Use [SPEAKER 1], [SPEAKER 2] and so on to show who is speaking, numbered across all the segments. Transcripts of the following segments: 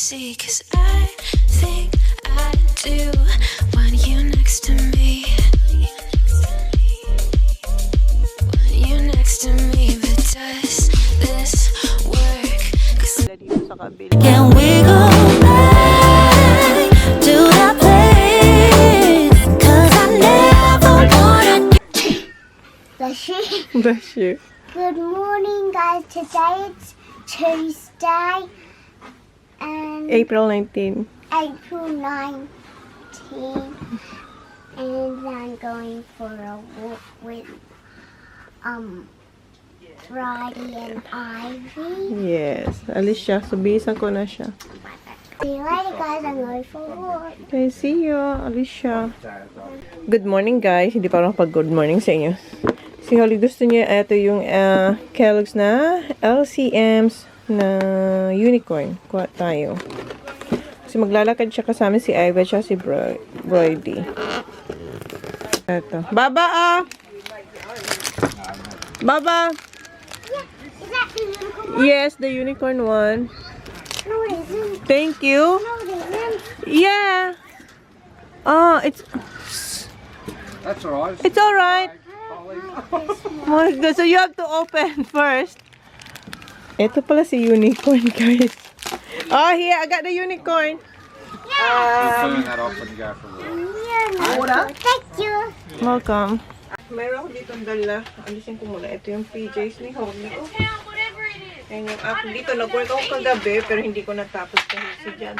[SPEAKER 1] see, 'cause I think I do want you next to me. Want you next to me, but does this work? 'Cause
[SPEAKER 2] Can we go back to that place? 'Cause I never wanna.
[SPEAKER 3] Bless you.
[SPEAKER 4] Bless you.
[SPEAKER 3] Good morning, guys. Today it's Tuesday and
[SPEAKER 4] April 19.
[SPEAKER 3] April 19, and I'm going for a walk with Friday and Ivy.
[SPEAKER 4] Yes. Alis siya. Subisan ko na siya.
[SPEAKER 3] See you later, guys. I'm going for a walk.
[SPEAKER 4] Okay, see you. Alis siya. Good morning, guys. Hindi pa ako pag-good morning sa inyo. Si Holly gusto niya, ito yung Kellogg's na LCMs na unicorn. Kuha tayo. Kasi maglalakad siya kasama si Ivy at si Brody. Ito. Baba ah! Baba!
[SPEAKER 3] Is that the unicorn?
[SPEAKER 4] Yes, the unicorn one.
[SPEAKER 3] No, it isn't.
[SPEAKER 4] Thank you.
[SPEAKER 3] No, it isn't.
[SPEAKER 4] Yeah. Oh, it's
[SPEAKER 5] That's alright.
[SPEAKER 4] it's all right.
[SPEAKER 3] This one.
[SPEAKER 4] Oh, so you have to open first. Ito pala si unicorn, guys. Oh, here I got the unicorn.
[SPEAKER 5] Turn that off when you go for a walk.
[SPEAKER 3] Thank you.
[SPEAKER 4] Welcome. Meron ako ditong dala. Alisin ko muna. Ito yung PJs ni Holly. Oh. Ayan yung app. Dito, nag-work ako kagabi, pero hindi ko natapos kasi dyan.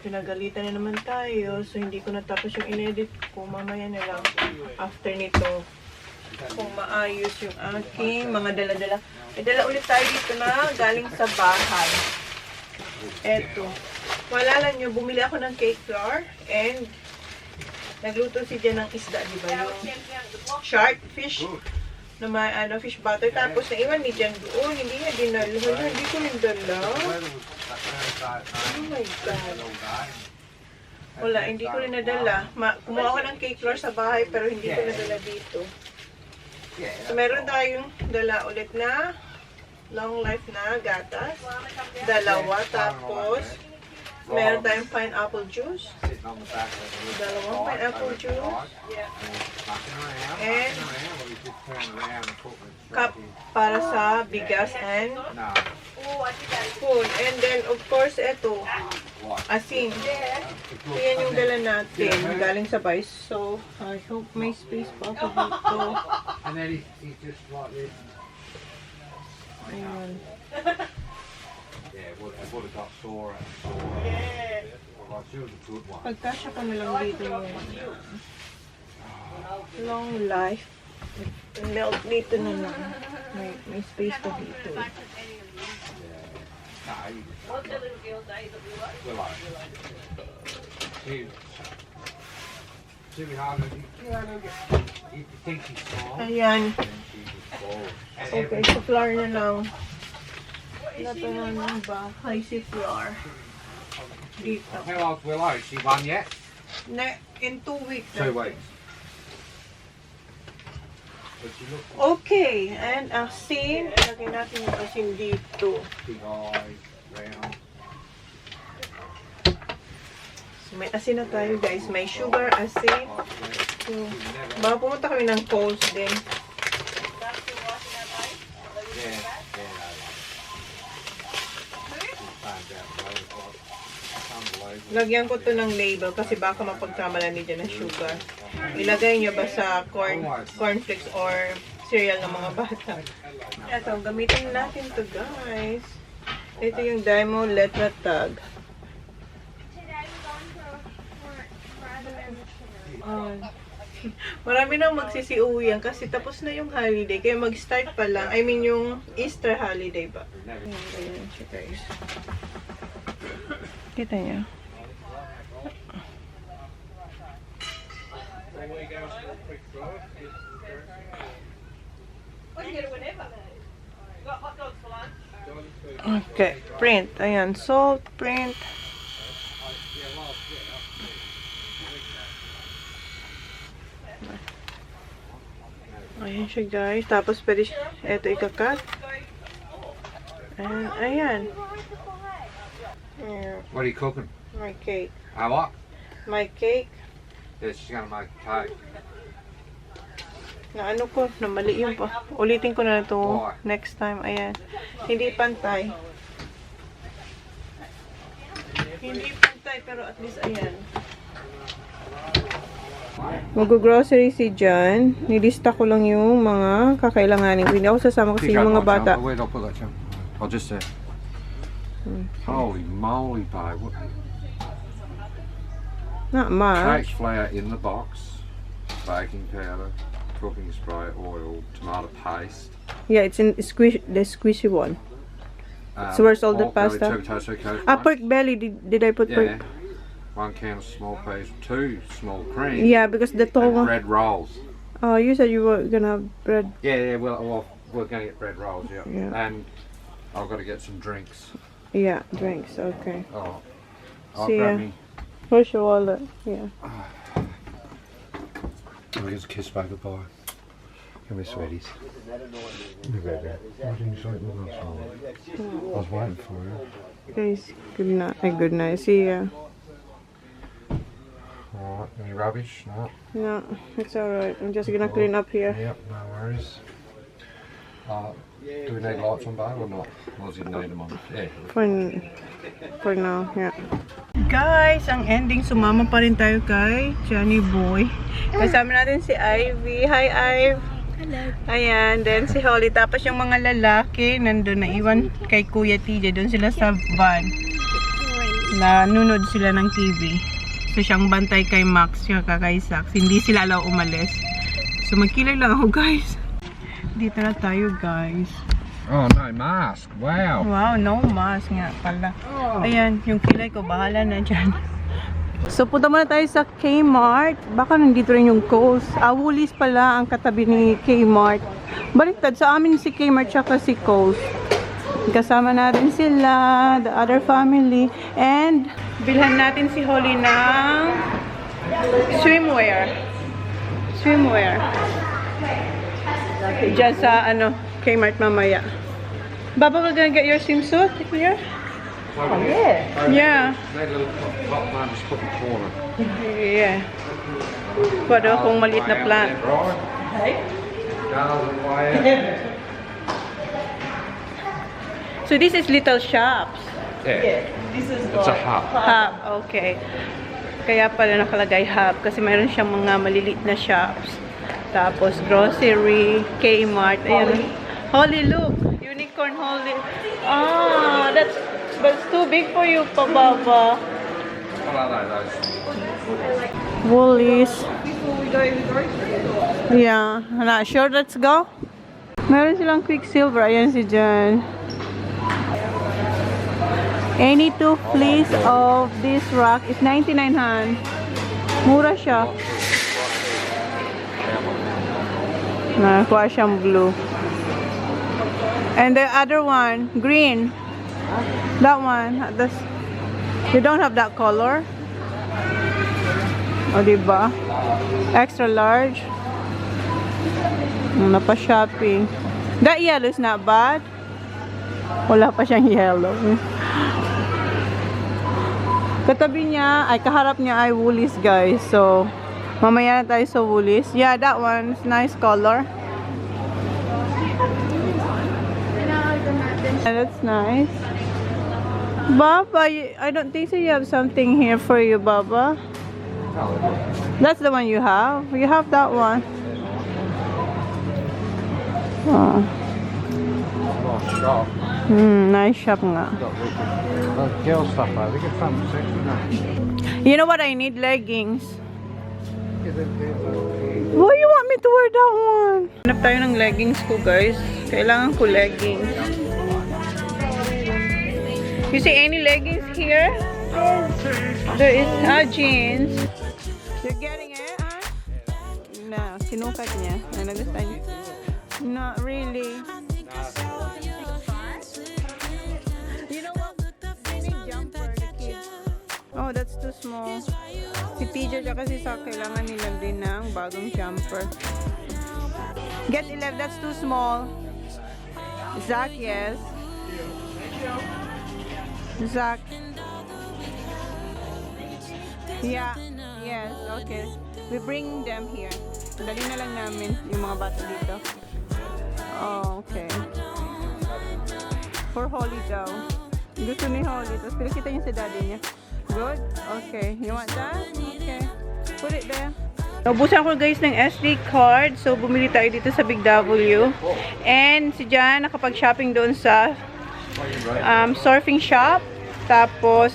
[SPEAKER 4] Pinagalitan na naman tayo, so hindi ko natapos yung in-edit ko. Mamaya na lang after nito kung maayos yung aking mga dala-dala. May dala ulit tayo dito na galing sa bahay. Eto. Wala lang nyo, bumili ako ng cake flour and nagluto si Jen ng isda, di ba? Yung shark fish na may fish butter. Tapos naiwan ni Jen doon. Hindi niya dinala. Hindi ko rin dala. Oh my God. Wala, hindi ko rin nadala. Kumuha ko ng cake flour sa bahay pero hindi ko nadala dito. So meron tayong dala ulit na long life na gatas. Dalawa. Tapos meron tayong pineapple juice. Dalawang pineapple juice. And cup para sa bigas and food. And then, of course, ito, asin. So, yan yung dala natin. Galing sa bahay. So, I hope may space pa ako dito.
[SPEAKER 5] And then he's just like this.
[SPEAKER 4] Ayan.
[SPEAKER 5] Yeah, it would have got sore and sore. Well, she was a good one.
[SPEAKER 4] Pagkasya ko na lang dito yung long life. Melt dito na lang. May space pa dito.
[SPEAKER 5] What's the little girl's age that we like? She was hard. You think she's small,
[SPEAKER 4] Ayan.
[SPEAKER 5] then she was bald.
[SPEAKER 4] Okay, sa flour na lang. Natanan ng bahay si flour. Dito.
[SPEAKER 5] How old's Willow? Is she one yet?
[SPEAKER 4] In 2 weeks.
[SPEAKER 5] 2 weeks. But she looks
[SPEAKER 4] Okay, and asin. Lagyan natin yung asin dito.
[SPEAKER 5] big eyes, round.
[SPEAKER 4] So, may asin na tayo, guys. May sugar, asin. So, baka pumunta kami ng Coles din. Lagyan ko to ng label kasi baka mapagkamalan niya ng sugar. Ilagay niyo ba sa cornflakes or cereal ng mga bata. Ito, gamitin natin to, guys. Ito yung Dymo Letra Tag. Marami nang magsisiuwi yan kasi tapos na yung holiday. Kaya mag-start pa lang. I mean yung Easter holiday ba. Ayan siya, guys. Kita niya. Okay, print. Ayan, salt, print. Ayan siya, guys. Tapos pwede, eto ikakat. And, ayan. Here,
[SPEAKER 5] What are you cooking?
[SPEAKER 4] my cake.
[SPEAKER 5] What?
[SPEAKER 4] My cake.
[SPEAKER 5] Yeah, she's gonna make cake.
[SPEAKER 4] Na ano ko, na mali yun pa. Ulitin ko na to
[SPEAKER 5] Why?
[SPEAKER 4] next time. Ayan. Hindi pantay. Hindi pantay, pero at least ayan. Mag-grocery si John. Nilista ko lang yung mga kakailanganin ko. Hindi ako sasama kasi yung mga bata.
[SPEAKER 5] Where did I put that jumper? Oh, just there. Holy moly, babe. What?
[SPEAKER 4] Not much.
[SPEAKER 5] Cake flour in the box, baking powder, cooking spray, oil, tomato paste.
[SPEAKER 4] Yeah, it's in the squishy one. So where's all the
[SPEAKER 5] pork belly,
[SPEAKER 4] pasta?
[SPEAKER 5] two potato cake
[SPEAKER 4] Pork belly. Did I put
[SPEAKER 5] Yeah.
[SPEAKER 4] pork?
[SPEAKER 5] 1 can of small peas, 2 small cream,
[SPEAKER 4] Yeah, because the
[SPEAKER 5] and
[SPEAKER 4] tall.
[SPEAKER 5] bread rolls.
[SPEAKER 4] Oh, you said you were gonna have bread.
[SPEAKER 5] Yeah, well, we're going to get bread rolls, yeah.
[SPEAKER 4] Yeah.
[SPEAKER 5] And I've got to get some drinks.
[SPEAKER 4] Yeah, drinks. Okay.
[SPEAKER 5] Oh, I'll
[SPEAKER 4] See ya.
[SPEAKER 5] grab me.
[SPEAKER 4] Where's your wallet? Yeah.
[SPEAKER 5] I'll get a kiss by goodbye. Give me sweeties. Give me baby. Why didn't you say it was last night? I was waiting for you.
[SPEAKER 4] Guys, good night. Good night. See ya.
[SPEAKER 5] Alright, any rubbish? No.
[SPEAKER 4] No, it's alright. I'm just gonna clean up here.
[SPEAKER 5] Yep, no worries. Do we need lights on, babe, or not? Or does it need them on? Yeah.
[SPEAKER 4] For now, yeah. Guys, ang ending, sumama pa rin tayo kay Johnny Boy. Kasama natin si Ivy. Hi, Ive.
[SPEAKER 3] Hello.
[SPEAKER 4] Ayan, then si Holly. Tapos yung mga lalaki, nandun na iwan kay Kuya TJ. Doon sila sa van. Nanonood sila ng TV. So, siyang bantay kay Max, yung kay Sax. Hindi sila alaw umalis. So, magkilay lang ako, guys. Dito na tayo, guys.
[SPEAKER 5] Oh, no mask. Wow.
[SPEAKER 4] Wow, no mask nga pala. Ayan, yung kilay ko, bahala na dyan. So, punta muna tayo sa Kmart. Baka nandito rin yung Kohl's. Woolies pala ang katabi ni Kmart. Baliktad, sa amin si Kmart tsaka si Kohl's. Kasama natin sila, the other family. And, bilhan natin si Holly ng swimwear. Swimwear. Diyan sa, Kmart mamaya. Baba, we're gonna get your swimsuit here? Yeah.
[SPEAKER 5] Need a little top plant, just put in the corner.
[SPEAKER 4] Yeah. Pwede akong maliit na plant.
[SPEAKER 5] Right? Down way.
[SPEAKER 4] So this is little shops.
[SPEAKER 5] Yeah. It's a hub.
[SPEAKER 4] Hub, okay. Kaya pala nakalagay hub kasi mayroon siyang mga maliliit na shops. Tapos grocery, Kmart, ayan. Holly, look. Unicorn Holly. Ah, that's too big for you, Pababa.
[SPEAKER 5] What are those?
[SPEAKER 4] Woolies. Yeah, not sure. Let's go. Meron silang Quicksilver. Ayan si John. Any two fleece of this rack is 99 Han. Mura siya. Nakuha siyang blue. And the other one, green. That one. You don't have that color? O, diba? Extra large. Napa-shopping. That yellow is not bad. Wala pa siyang yellow. Katabi niya, kaharap niya ay Woolies, guys. So, mamaya na tayo sa Woolies. Yeah, that one is nice color. Yeah, that's nice. Baba, I don't think so you have something here for you, Baba. That's the one you have. You have that one. Oh.
[SPEAKER 5] Oh, shop.
[SPEAKER 4] Nice shop nga.
[SPEAKER 5] Girl stuff though, they get fun section now.
[SPEAKER 4] You know what I need? Leggings. Why you want me to wear that one? Hanap tayo ng leggings ko, guys. Kailangan ko leggings. You see any leggings here? There is jeans. You're getting it, huh? No, sinukat niya. Nagustuhan niya. Not really. You know what? Any jumper, the kids. Oh, that's too small. Si TJ at si Sak, kailangan nila din ng bagong jumper. Get 11, that's too small. Zach, yes. Zach. Yeah. Yes. Okay. We bring them here. Dali na lang namin yung mga bata dito. Oh, okay. For Holly daw. Gusto ni Holly. Tapos pinakita niya sa daddy niya. Good? Okay. You want that? Okay. Put it there. Naubusan ko guys ng SD card. So, bumili tayo dito sa Big W. And si Jan nakapag-shopping doon sa surfing shop. Tapos,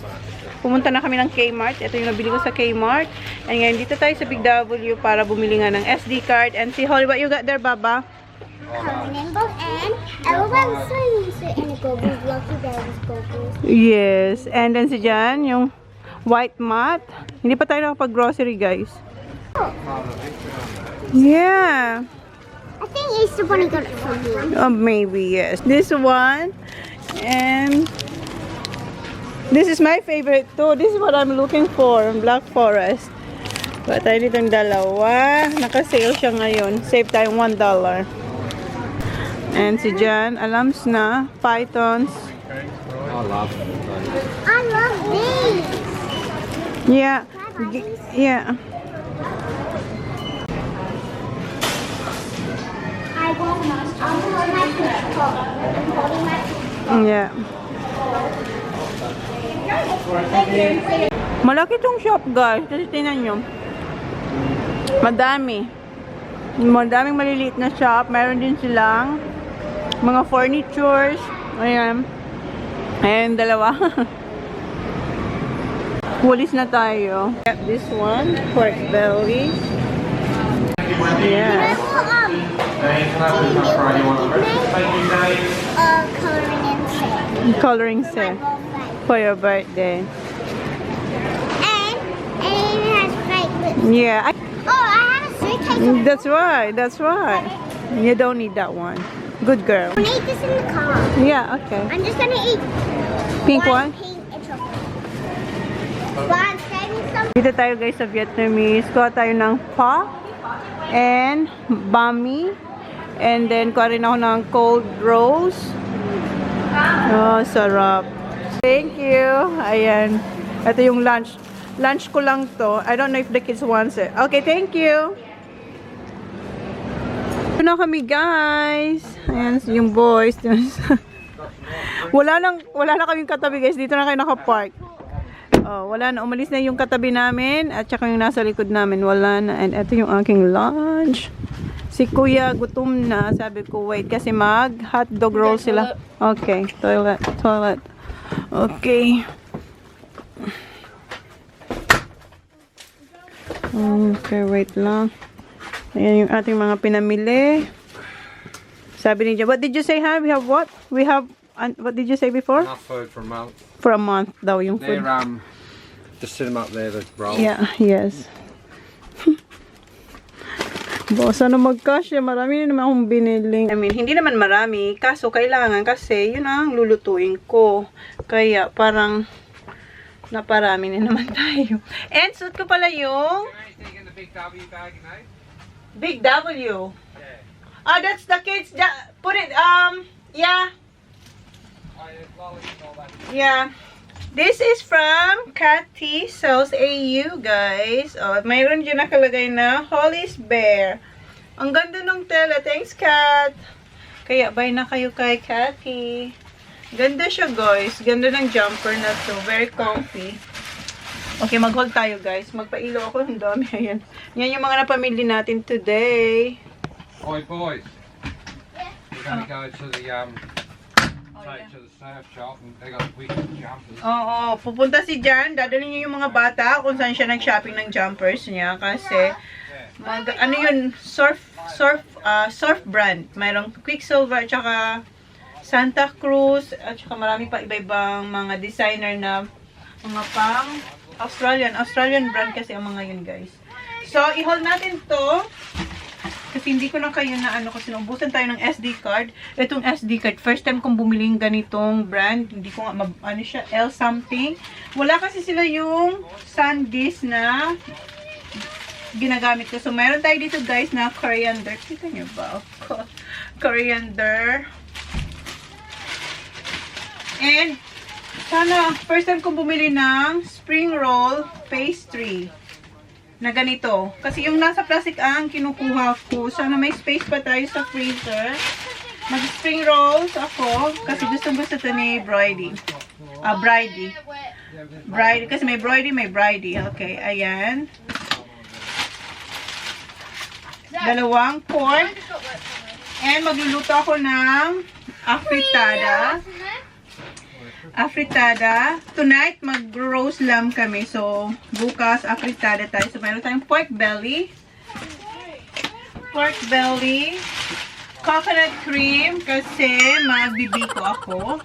[SPEAKER 4] pumunta na kami ng Kmart. Ito yung nabili ko sa Kmart. And ngayon, dito tayo sa Big W para bumili nga ng SD card. And si Holly, what you got there, Baba?
[SPEAKER 3] Rainbow and everyone's swimming in a goggles, lucky babies goggles.
[SPEAKER 4] Yes. And then si Jan, yung white mat. Hindi pa tayo nakapag-grocery, guys. Yeah.
[SPEAKER 3] I think Easter Bunny got it from you.
[SPEAKER 4] Oh, maybe, yes. This one. And this is my favorite too. This is what I'm looking for. Black Forest. But tayo ditong dalawa. Naka-sale siya ngayon. Save tayong $1. And si Jan, alams na. Pythons.
[SPEAKER 5] I love it.
[SPEAKER 3] I love these.
[SPEAKER 4] Yeah. Yeah.
[SPEAKER 3] I want my picture. I'm holding my picture.
[SPEAKER 4] Yeah. Malaki tong shop, guys. Kasi tingnan nyo. Madami. Madaming maliliit na shop. Meron din silang mga furnitures. Ayan. Ayan, dalawa. Walis na tayo. This one, pork belly. Yeah. Coloring set for your birthday.
[SPEAKER 3] And it has fake lips.
[SPEAKER 4] Yeah.
[SPEAKER 3] Oh, I have a suitcase.
[SPEAKER 4] That's right. That's right. You don't need that one. Good girl.
[SPEAKER 3] I'm gonna eat this in the car.
[SPEAKER 4] Yeah, okay.
[SPEAKER 3] I'm just gonna eat
[SPEAKER 4] Pink one?
[SPEAKER 3] pink and chocolate. But I'm saving some.
[SPEAKER 4] Dito tayo guys sa Vietnamese. Kuha tayo ng pho and bami. And then kuha rin ako ng cold roast. Oh, sarap. Thank you. Ayan. Ito yung lunch. Lunch ko lang to. I don't know if the kids wants it. Okay, thank you. Ito na kami guys. Ayan yung boys. wala na kaming katabi guys. Dito na kayo nakapark. Oh, wala na. Umalis na yung katabi namin. At saka yung nasa likod namin. Wala na. And ito yung aking lunch. Si Kuya gutom na. Sabi ko wait kasi mag hotdog roll sila. Okay. Toilet. Okay. Okay, wait lang. Ayan yung ating mga pinamili. Sabi ni Jan, what did you say, ha? We have what? We have, what did you say before?
[SPEAKER 5] Enough food for a month.
[SPEAKER 4] For a month daw yung food.
[SPEAKER 5] They're, just sit them up there, the rolls.
[SPEAKER 4] Yeah, yes. Bosa na magkasya. Marami na naman akong binili. I mean, hindi naman marami. Kaso, kailangan kasi yun ang lulutuin ko. Kaya, parang naparami na naman tayo. And, suit ko pala yung
[SPEAKER 5] Big W bag, you know?
[SPEAKER 4] Big W.
[SPEAKER 5] Yeah.
[SPEAKER 4] Oh, that's the kids. Put it, yeah. Yeah. This is from Cathy Sells AU, guys. Oh, mayroon dyan nakalagay na Holly's Bear. Ang ganda ng tela. Thanks, Kat. Kaya, buy na kayo kay Cathy. Ganda siya, guys. Ganda ng jumper na to. Very comfy. Okay, mag-hold tayo, guys. Magpailo ako. Ang dami. Ayan. Yan yung mga napamili natin today.
[SPEAKER 5] Oi, boys. We're going to go to the, to the surf shop and they got wicked jumpers.
[SPEAKER 4] Oo, pupunta si Jan, dadalhin niya yung mga bata kung saan siya nag-shopping ng jumpers niya kasi ano yun, surf brand. Mayroong Quicksilver at saka Santa Cruz at saka marami pa iba-ibang mga designer na mga pang Australian brand kasi ang mga yun, guys. So, i-hold natin to. Kasi hindi ko na kayo na kasi naubusan tayo ng SD card. Itong SD card, first time kong bumiling ganitong brand. Hindi ko nga, siya, L something. Wala kasi sila yung SanDisk na ginagamit ko. So, meron tayo dito guys na coriander. Kita nyo ba? Coriander. And, sana, first time kong bumili ng spring roll pastry na ganito. Kasi yung nasa plastic ang kinukuha ko. Sana may space pa tayo sa freezer. Mag-spring rolls ako kasi gusto ito ni Bridie. Bridie. Bridie. Kasi may Bridie. Okay, ayan. 2 pork. And magluluto ako ng afritada. Tonight, mag-roast lamb kami. So, bukas, afritada tayo. So, meron tayong pork belly. Coconut cream kasi magbibiko ako.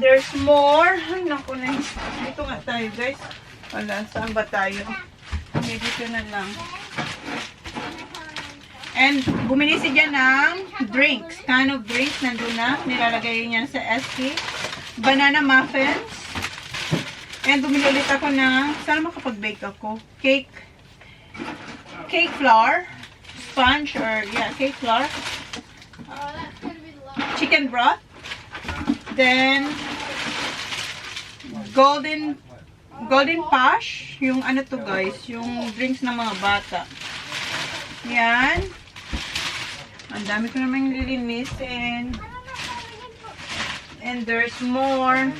[SPEAKER 4] There's more. Ay, naku na. Dito nga tayo, guys. Wala, saan ba tayo? Okay, dito na lang. And, bumili siya ng drinks. Kind of drinks, nandun na. Nilalagay niya sa SK. Banana muffins. And, bumili ulit ako ng, sana makapag-bake ako. Cake flour. Sponge or, yeah, cake flour. Chicken broth. Then, golden Pash. Yung ano to guys, yung drinks ng mga bata. Yan. Ang dami ko naman lilinisin. And there's more.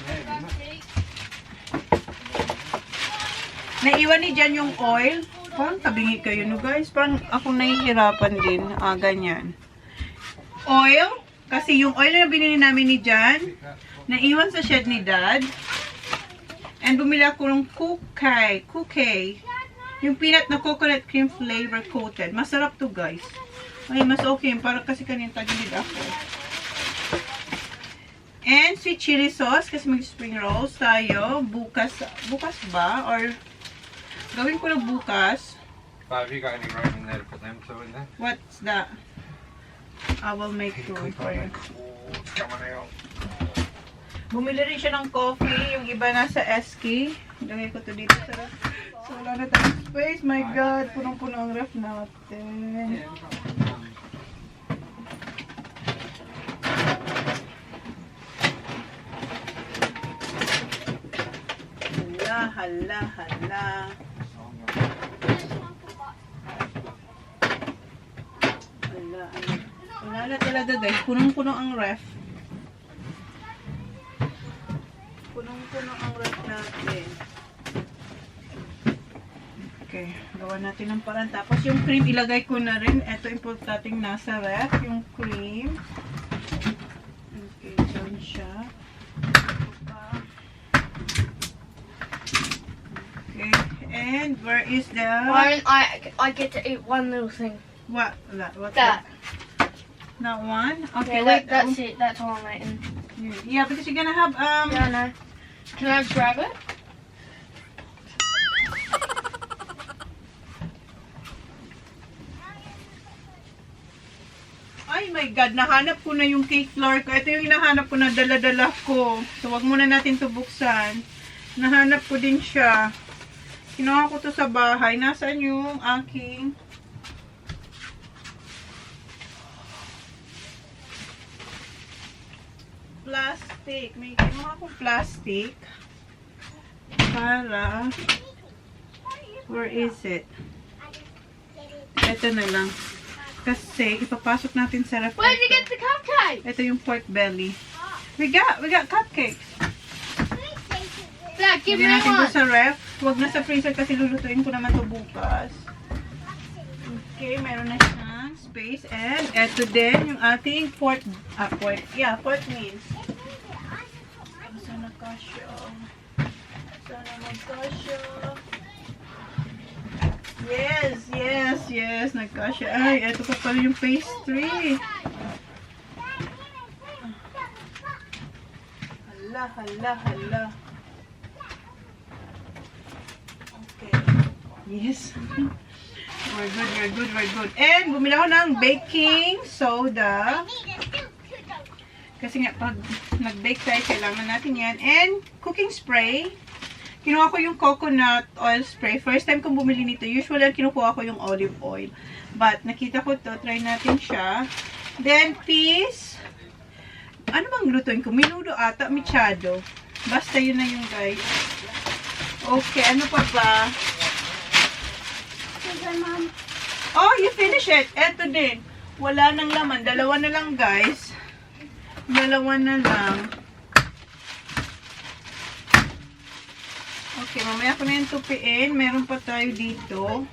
[SPEAKER 4] Naiwan ni dyan yung oil. Parang tabingi kayo no guys. Parang ako nahihirapan din. Ganyan. Oil. Kasi yung oil na binili namin ni Jan, naiwan sa shed ni Dad. And bumili ako ng Cookie. Yung peanut na coconut cream flavor coated. Masarap to guys. Ay, mas okay. Para kasi kanina tagilid ako. And sweet chili sauce. Kasi mag-spring rolls tayo. Bukas ba? Or gawin ko na bukas.
[SPEAKER 5] Have you got any room in there to put them two in there?
[SPEAKER 4] What's that? I will make room for you.
[SPEAKER 5] It's coming out.
[SPEAKER 4] Bumili rin siya ng coffee. Yung iba nasa SK. Lagay ko to dito sa ref. So, wala na tayong space. My God. Punong-puno ang ref natin. Hala. Wala na talaga guys. Punong-puno ang ref. Punong-puno ang ref natin. Okay. Gawa natin ng parang. Tapos yung cream ilagay ko na rin. Ito importanteng nasa ref. Yung cream. Okay. Diyan siya. Okay. And where is the...
[SPEAKER 3] Why don't I get to eat one little thing?
[SPEAKER 4] What? What's
[SPEAKER 3] That.
[SPEAKER 4] Not one? Okay,
[SPEAKER 3] Yeah,
[SPEAKER 4] wait.
[SPEAKER 3] that's it. That's all I'm eating.
[SPEAKER 4] Yeah, because you're gonna have
[SPEAKER 3] Yeah, I know. Can I just grab it?
[SPEAKER 4] Ay my God, nahanap ko na yung cake flour ko. Ito yung hinahanap ko na dala-dala ko. So, wag muna natin to buksan. Nahanap ko din siya. Kinuha ko to sa bahay. Nasaan yung aking... plastic. May kinuha ko plastic. Para... Where is it? Ito na lang. Kasi, ipapasok natin sa ref.
[SPEAKER 3] Where did you get the cupcake?
[SPEAKER 4] Ito yung pork belly. We got cupcakes.
[SPEAKER 3] Dad, give me
[SPEAKER 4] Lagyan natin to
[SPEAKER 3] one.
[SPEAKER 4] sa ref. Huwag na sa freezer kasi lulutuin ko naman to bukas. Okay, meron na siyang space. And ito din yung ating pork meat. Sana kasya. Sana magkasya. Yes, nagkasya. Ay, ito pa pala yung pastry. Hala. Okay. Yes. We're good. And, bumili ako ng baking soda. Kasi nga, pag nag-bake tayo, kailangan natin yan. And, cooking spray. Kinuha ko yung coconut oil spray. First time kong bumili nito. Usually, kinukuha ko yung olive oil. But, nakita ko to. Try natin siya. Then, peas. Ano bang lutuin ko? Minudo ata, mechado. Basta yun na yung guys. Okay, ano pa ba?
[SPEAKER 3] Sugar, Mom.
[SPEAKER 4] Oh, you finish it. Eto din. Wala nang laman. Dalawa na lang, guys. Dalawa na lang. Okay, mamaya ko na yung tupiin. Meron pa tayo dito.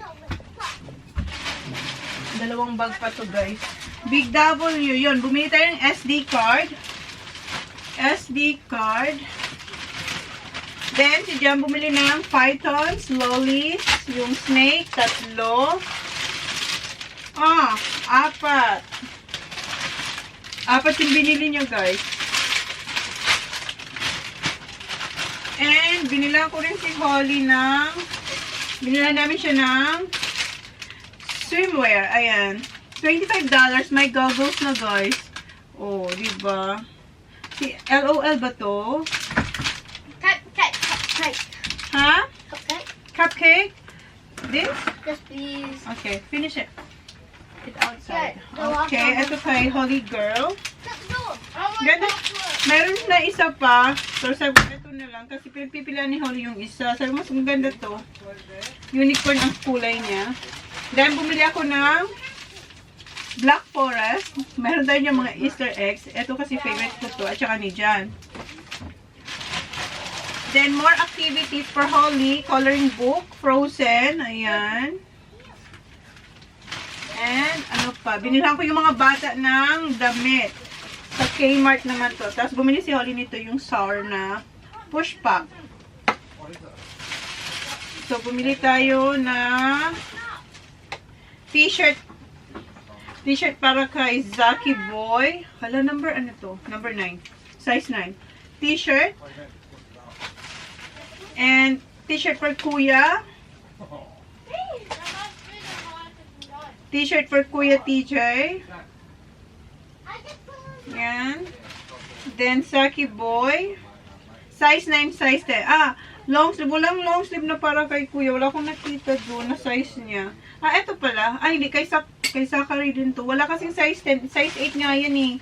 [SPEAKER 4] Dalawang bag pa to, guys. Big W, yun. Bumili tayo ng SD card. SD card. Then, si Jan bumili ng pythons, lollies, yung snake, 3. Ah, 4. 4 yung binili nyo, guys. And, binila ko rin si Holly ng, binila namin siya ng swimwear. Ayan. $25. May goggles na, guys. Oh, diba? Si LOL ba to?
[SPEAKER 3] Cupcake.
[SPEAKER 4] Ha?
[SPEAKER 3] Cupcake.
[SPEAKER 4] Cupcake? This?
[SPEAKER 3] Yes, please.
[SPEAKER 4] Okay, finish it. It's outside.
[SPEAKER 3] Yeah,
[SPEAKER 4] Okay, ito kay Holy Girl.
[SPEAKER 3] Oh
[SPEAKER 4] Ganda. Meron na isa pa. So, sabi ko, ito na lang. Kasi pinagpipila ni Holly yung isa. Sabi ko, mas maganda to. Unicorn ang kulay niya. Then, bumili ako ng Black Forest. Meron tayo yung mga Easter eggs. Ito kasi favorite ko to. At saka ni Jan. Then, more activities for Holly. Coloring book. Frozen. Ayan. And, ano pa. Binilhan ko yung mga bata ng damit. Sa Kmart naman to. Tapos, bumili si Holly nito yung sour na push pack. So, bumili tayo na t-shirt. T-shirt para kay Zaki Boy. Hala, number ano to? Number 9. Size 9. T-shirt. And t-shirt for Kuya. T-shirt for Kuya TJ. Yan. Then, Zaki Boy. Size 9, size 10. Ah, long sleeve. Walang long sleeve na para kay Kuya. Wala akong nakita doon na size niya. Ah, eto pala. Ay, hindi. Kay Zachary din to. Wala kasing size 10. Size 8 nga yan eh.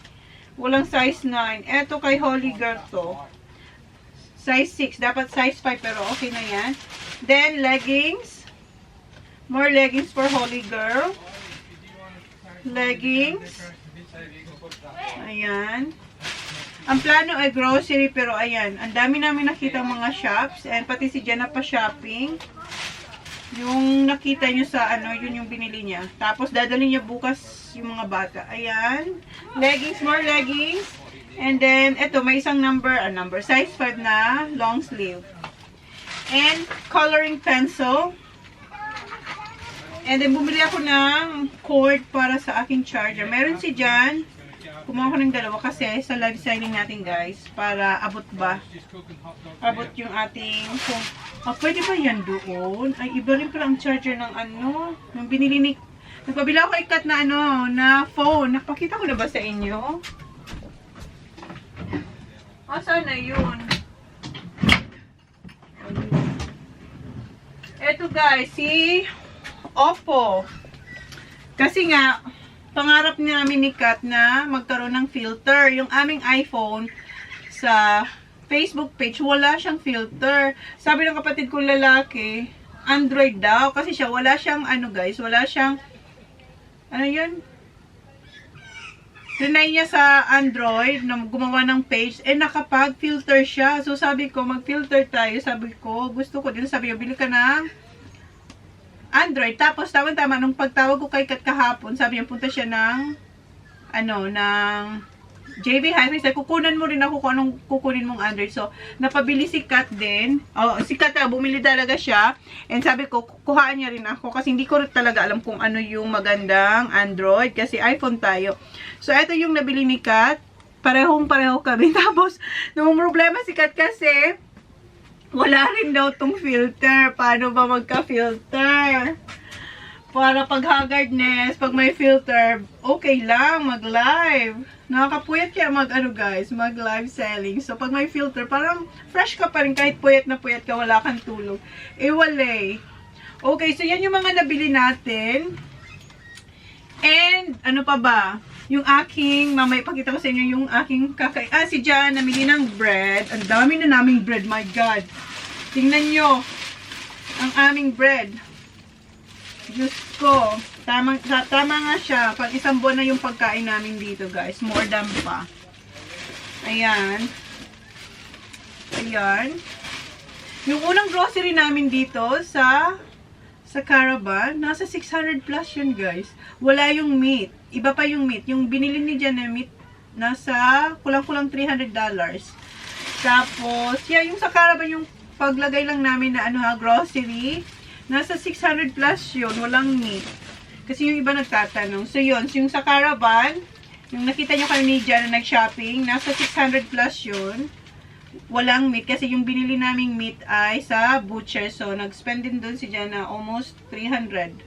[SPEAKER 4] Walang size 9. Eto kay Holy Girl to. Size 6. Dapat size 5 pero okay na yan. Then, leggings. More leggings for Holy Girl. Leggings. Ayan. Ang plano ay grocery pero ayan. Ang dami namin nakita mga shops. And pati si Jenna pa shopping. Yung nakita nyo sa ano, yun yung binili niya. Tapos dadalhin niya bukas yung mga bata. Ayan. Leggings, more leggings. And then, eto, may isang number, size 5 na long sleeve. And coloring pencil. And then, bumili ako ng cord para sa aking charger. Meron si Jan. Kumuha ko ng dalawa kasi sa live selling natin, guys. Para abot ba? Abot yung ating phone. Ah, pwede ba yan doon? Ay, iba rin pala ang charger ng ano. Yung binili ni... Nagpabila ako ikat na ano, na phone. Napakita ko na ba sa inyo? Asan na yun? Eto guys, si Oppo. Kasi nga, pangarap namin ni Kat na magkaroon ng filter. Yung aming iPhone sa Facebook page, wala siyang filter. Sabi ng kapatid kong lalaki, Android daw. Kasi siya, wala siyang ano guys, wala siyang, ano yun? Trinay niya sa Android na gumawa ng page, nakapag-filter siya. So sabi ko, mag-filter tayo. Sabi ko, gusto ko din. Sabi ko, bili ka ng Android. Tapos, tama-tama, nung pagtawag ko kay Kat kahapon, sabi niya, punta siya ng, ng JB Hi-Fi. Sabi, kukunan mo rin ako kung anong kukunin mong Android. So, napabili si Kat din. Oh, si Kat, bumili talaga siya. And sabi ko, kuhaan niya rin ako. Kasi hindi ko rin talaga alam kung ano yung magandang Android. Kasi iPhone tayo. So, ito yung nabili ni Kat. Parehong-pareho kami. Tapos, nung problema si Kat kasi, wala rin daw tong filter. Paano ba magka-filter? Para pag haggardness, pag may filter, okay lang, mag-live. Nakakapuyat kaya mag-live selling. So, pag may filter, parang fresh ka pa rin kahit puyat na puyat ka, wala kang tulog. Wala. Okay, so yan yung mga nabili natin. And, ano pa ba? yung aking, mamaya ipakita ko sa inyo yung aking si Jan, namili ng bread. Ang dami na naming bread, my God. Tingnan nyo, ang aming bread. Diyos ko, tama nga siya. Pag isang buwan na yung pagkain namin dito, guys. More than pa. Ayan. Ayan. Yung unang grocery namin dito sa Caravan, nasa 600 plus yun, guys. Wala yung meat. Iba pa yung meat. Yung binili ni Jan na meat, nasa kulang-kulang $300. Tapos, yeah, yung sa Caravan, yung paglagay lang namin na grocery, nasa 600 plus yun. Walang meat. Kasi yung iba nagtatanong. So, yun. So, yung sa Caravan, yung nakita nyo kayo ni Jan na nag-shopping, nasa 600 plus yun. Walang meat. Kasi yung binili naming meat ay sa butcher. So, nag-spend din doon si Jan na almost 300.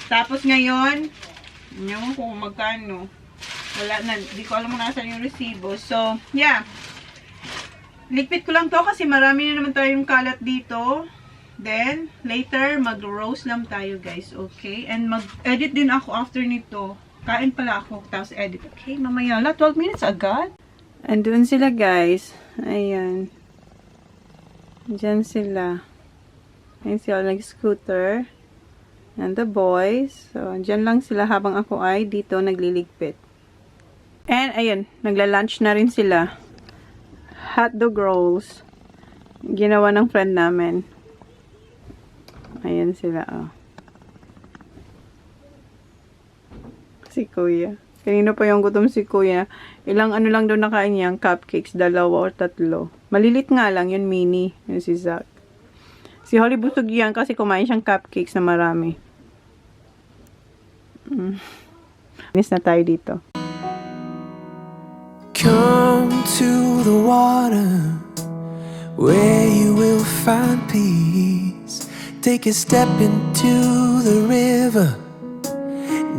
[SPEAKER 4] Tapos ngayon, yun kung magkano. Wala na. Di ko alam kung nasan yung resibo. So, yeah. Likpit ko lang to kasi marami na naman tayong kalat dito. Then, later, mag-roast lang tayo, guys. Okay? And mag-edit din ako after nito. Kain pala ako, tapos edit. Okay? Mamaya. 12 minutes agad. Andun sila, guys. Ayan. Diyan sila. Ayan sila nag-scooter. And the boys. So, dyan lang sila habang ako ay dito nagliligpit. And, ayun. Nagla-lunch na rin sila. Hotdog rolls. Ginawa ng friend namin. Ayan sila, oh. Si Kuya. Kanino pa yung gutom si Kuya. Ilang lang daw nakain niyang cupcakes. 2 or 3. Malilit nga lang. Yun mini. Yun si Zach. Si Holly busog yan kasi kumain siyang cupcakes na marami. Miss na tayo dito.
[SPEAKER 6] Come to the water where you will find peace. Take a step into the river.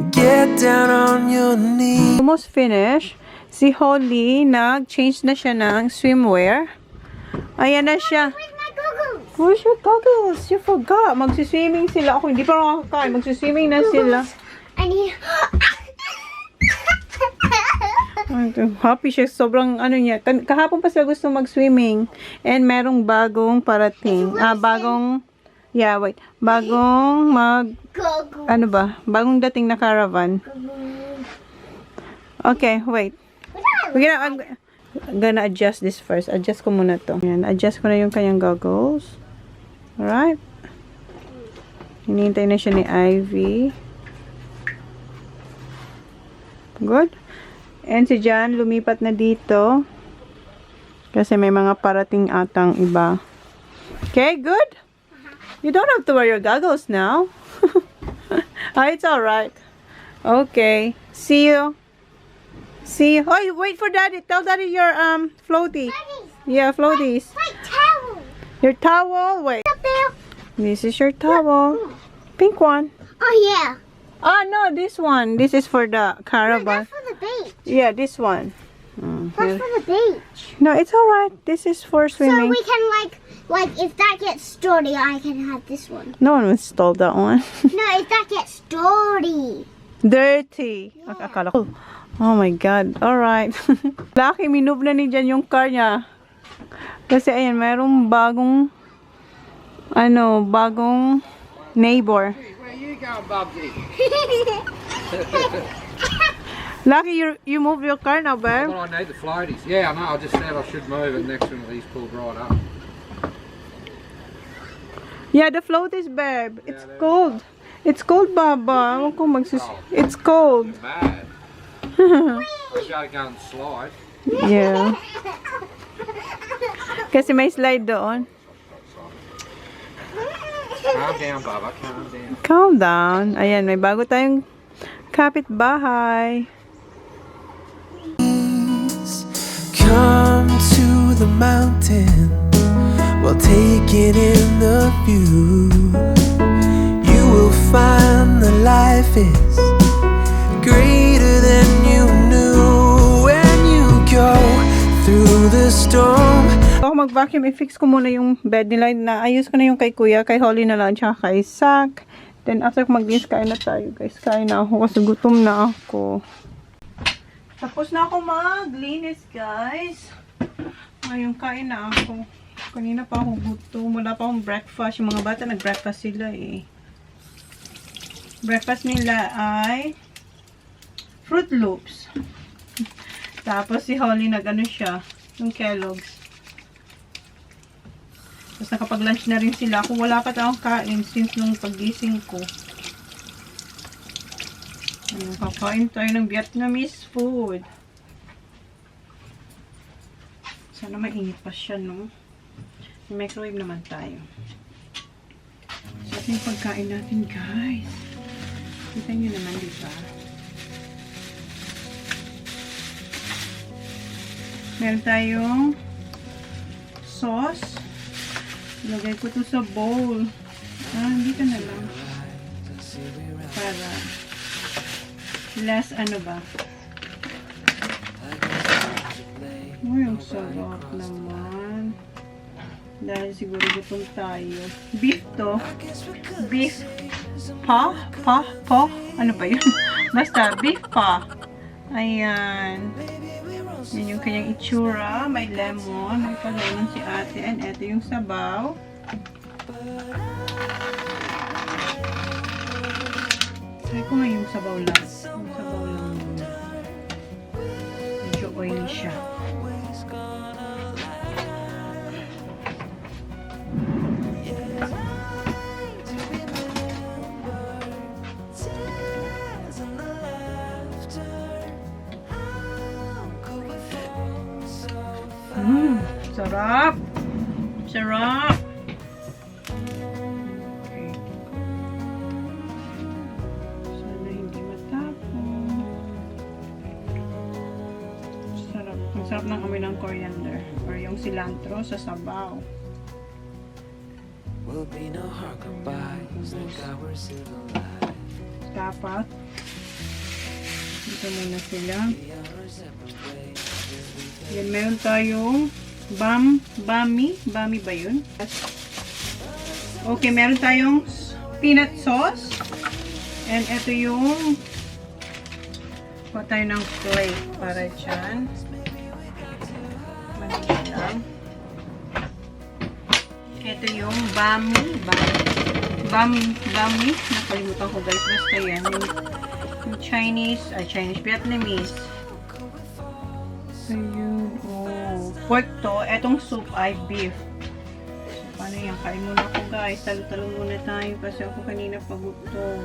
[SPEAKER 6] Get down on your knees.
[SPEAKER 4] Almost finished. Si Holly, nag-change na siya ng swimwear. Ayan na siya.
[SPEAKER 3] Where's my goggles?
[SPEAKER 4] Where's your goggles? You forgot. Magsiswimming sila. Ako hindi pa nakakakain. Magsiswimming na sila.
[SPEAKER 3] I need...
[SPEAKER 4] Happy siya. Sobrang niya. Kahapon pa sila gusto mag-swimming. And merong bagong parating. Bagong... Yeah, wait. Bagong
[SPEAKER 3] Goggles.
[SPEAKER 4] Bagong dating na Caravan. Okay, wait. I'm gonna adjust this first. Adjust ko muna to. Ayan, adjust ko na yung kanyang goggles. Alright. Hinihintay na siya ni Ivy. Good. And si Jan, lumipat na dito. Kasi may mga parating atang iba. Okay, good? You don't have to wear your goggles now. It's alright. Okay. See you. See you. Oh, wait for Daddy. Tell Daddy your floaty. Yeah, floaties.
[SPEAKER 3] My towel.
[SPEAKER 4] Your towel. Wait.
[SPEAKER 3] Up there.
[SPEAKER 4] This is your towel. Pink one.
[SPEAKER 3] Oh, yeah.
[SPEAKER 4] Oh, no, this one. This is for the Caravan.
[SPEAKER 3] That's for the beach.
[SPEAKER 4] Yeah, this one.
[SPEAKER 3] That's for the beach.
[SPEAKER 4] No, it's alright. This is for
[SPEAKER 3] So
[SPEAKER 4] swimming.
[SPEAKER 3] we can like if that gets dirty, I can have this one.
[SPEAKER 4] No one installed that one.
[SPEAKER 3] No, if that gets dirty.
[SPEAKER 4] Dirty. Akala ko. Oh my God. Alright. Lucky, minove na ni Jan yung car niya. Kasi ayan, merong bagong bagong neighbor.
[SPEAKER 7] Where you going, Bubsy?
[SPEAKER 4] Lucky, you move your car now, babe.
[SPEAKER 7] Well, I need the floaties. Yeah, I know. I just said I should move it next one. These pulled right up.
[SPEAKER 4] Yeah, the floaties, babe. It's cold. It's cold, Baba. It's cold.
[SPEAKER 7] Bad. I should go and slide.
[SPEAKER 4] Yeah. Kasi may slide doon.
[SPEAKER 7] Calm down, Bubba. Calm down.
[SPEAKER 4] Calm down. Ayan, may bago tayong kapitbahay.
[SPEAKER 6] Come to the mountain while taking in the view. You will find that life is greater than you knew when you go through the storm.
[SPEAKER 4] Ako mag-vacuum, i-fix ko muna yung bed nila. Naayos ko na yung kay Kuya, kay Holly na lang, tsaka kay Zach. Then after ko mag-dish, kain na tayo, guys. Kain na ako kasi gutom na ako. Tapos na ako maglinis, guys. Ngayon, kain na ako. Kanina pa ako gutom. Wala pa akong breakfast. Yung mga bata, nag-breakfast sila eh. Breakfast nila ay Fruit Loops. Tapos si Holly nag-ano siya, yung Kellogg's. Tapos nakapag-lunch na rin sila. Kung wala pa tayong kain since nung paggising ko. Ayun, kakain tayo ng Vietnamese food. Sana mainit pa siya, no? May microwave naman tayo. So, ito yung pagkain natin, guys. Kita nyo naman, diba? Meron tayong sauce. Ilagay ko to sa bowl. Dito na lang. Para less ano ba? Uy, ang sarap naman. Dahil siguro gutom tayo. Beef to. Beef pa? Ano ba yun? Basta, beef pa. Ayan. Yan yung kanyang itsura. May lemon. May palaman si ate. And eto yung sabaw. Try ko nga yung sabaw lang. Yung sabaw lang. Medyo oily siya. Sarap! Sarap! Okay. Sana hindi matapon. Sarap. Ang sarap ng amoy ng coriander. Or yung cilantro sa sabaw. Dapat. Dito muna sila. Yan, meron tayong Bami ba yun? Okay, meron tayong peanut sauce. And ito yung kuha tayo ng plate para dyan. Manila lang. Ito yung Bami. Nakalimutan ko, guys. Basta yan. Yung Chinese, Vietnamese. So, yung pork to. Etong soup ay beef. So, paano yan? Kain muna ako, guys. Talo-talo muna tayo kasi ako kanina pagutom.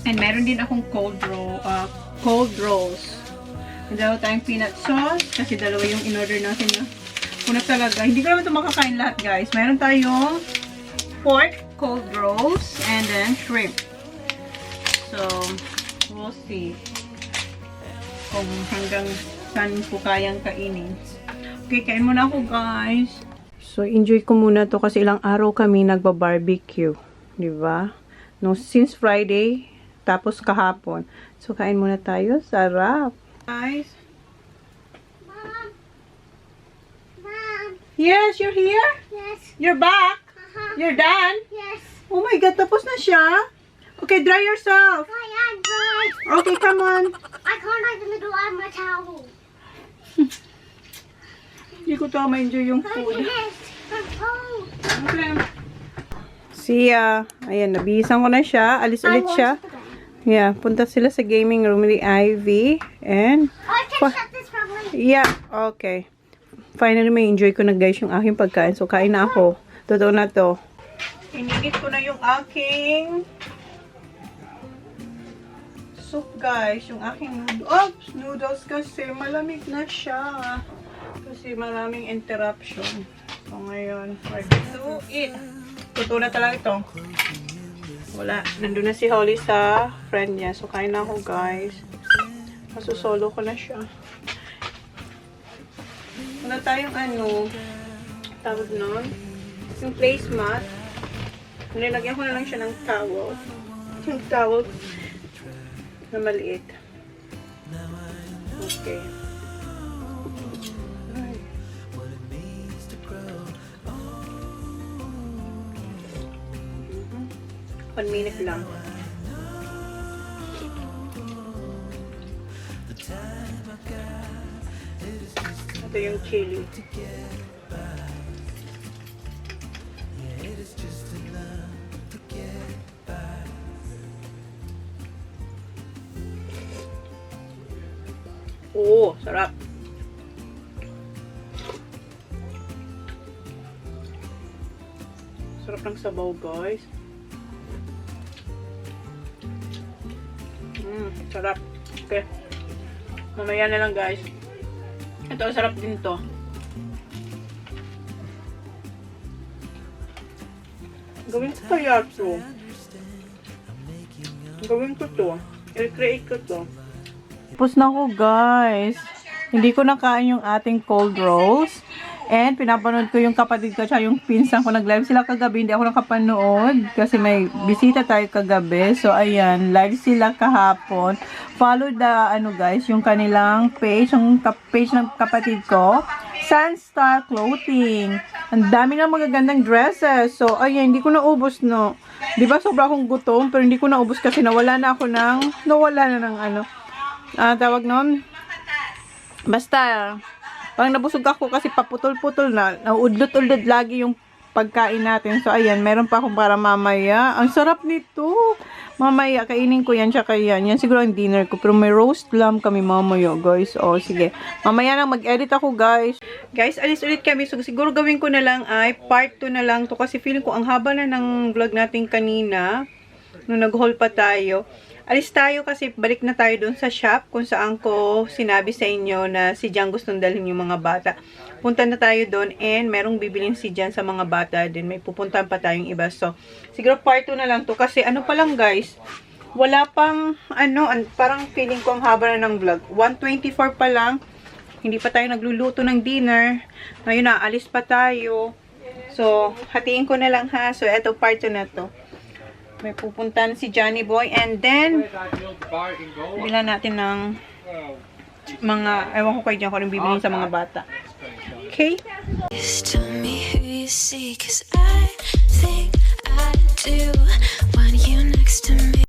[SPEAKER 4] And meron din akong cold rolls. And dalawa tayong peanut sauce kasi dalawa yung in-order natin na una talaga. Hindi ko naman ito makakain lahat, guys. Meron tayong pork cold rolls and then shrimp. So, we'll see kung hanggang saan ko kayang kainin. Okay, kain muna ako, guys. So, enjoy ko muna to kasi ilang araw kami nagba-barbecue. Diba? No, since Friday, tapos kahapon. So, kain muna tayo. Sarap. Guys.
[SPEAKER 3] Mom.
[SPEAKER 4] Yes, you're here?
[SPEAKER 3] Yes.
[SPEAKER 4] You're back? You're done?
[SPEAKER 3] Yes.
[SPEAKER 4] Oh my God, tapos na siya? Okay, dry yourself.
[SPEAKER 3] I am dry.
[SPEAKER 4] Okay, come on.
[SPEAKER 3] I can't open the door. I have my towel.
[SPEAKER 4] Hindi ko to ma-enjoy yung food.
[SPEAKER 3] Yes. I'm cold.
[SPEAKER 4] Okay. See ya. Ayan, nabihisan ko na siya. Alis ulit siya. Yeah, punta sila sa gaming room ni Ivy. And,
[SPEAKER 3] I can shut this properly.
[SPEAKER 4] yeah, okay. Finally, may enjoy ko na, guys, yung aking pagkain. So, kain na ako. Totoo na to. Inigit ko na yung aking soup, guys. Yung aking noodles kasi malamig na siya. Kasi maraming interruption. So, ngayon, ready to eat. Totoo na talaga ito. Wala. Nandun na si Holly sa friend niya. So, kain na ako, guys. Masusolo ko na siya. Wala tayong tawag nun. Yung placemat. Nilagyan ko na lang siya ng towel. Yung towel na maliit. Okay. 1 minute lang. Ito yung chili. Oo, sarap. Sarap ng sabaw, guys. Sarap. Okay. Mamaya na lang, guys. Ito, sarap din to. Gawin ko kaya to. Gawin ko to. I-recreate ko to. Tapos na ako, guys. Hindi ko nakain yung ating cold rolls. And pinapanood ko yung kapatid ko at yung pinsan ko. Nag-live sila kagabi. Hindi ako nakapanood kasi may bisita tayo kagabi. So, ayan. Live sila kahapon. Follow the, guys, yung kanilang page. Yung page ng kapatid ko. Sunstar Clothing. Ang dami na magagandang dresses. So, ayan. Hindi ko naubos, no. Diba sobra akong gutom. Pero hindi ko naubos kasi nawala na ng tawag nun. Basta, parang nabusog ako kasi paputol-putol na. Naudlot-udlot lagi yung pagkain natin. So, ayan, meron pa akong para mamaya. Ang sarap nito. Mamaya, kainin ko yan, tsaka yan. Yan siguro ang dinner ko. Pero may roast lamb kami mamaya, guys. O, sige. Mamaya na mag-edit ako, guys. Guys, alis ulit kami. So, siguro gawin ko na lang ay part 2 na lang to. Kasi feeling ko ang haba na ng vlog natin kanina. Nung nag-haul pa tayo. Alis tayo kasi balik na tayo doon sa shop kung saan ko sinabi sa inyo na si Jan gustong dalhin yung mga bata. Punta na tayo doon and merong bibilin si Jan sa mga bata din. May pupuntahan pa tayong iba. So, siguro part 2 na lang to kasi pa lang, guys. Wala pang parang feeling ko ang haba na ng vlog. 1:24 pa lang. Hindi pa tayo nagluluto ng dinner. Ngayon na, alis pa tayo. So, hatiin ko na lang, ha. So, eto part 2 na to. May pupuntahan si Johnny Boy. And then, bilan natin ng mga, ewan ko kayo dyan kung anong bibilin sa mga bata. Okay?
[SPEAKER 1] Just tell me who you see, 'cause I think I do want you next to me.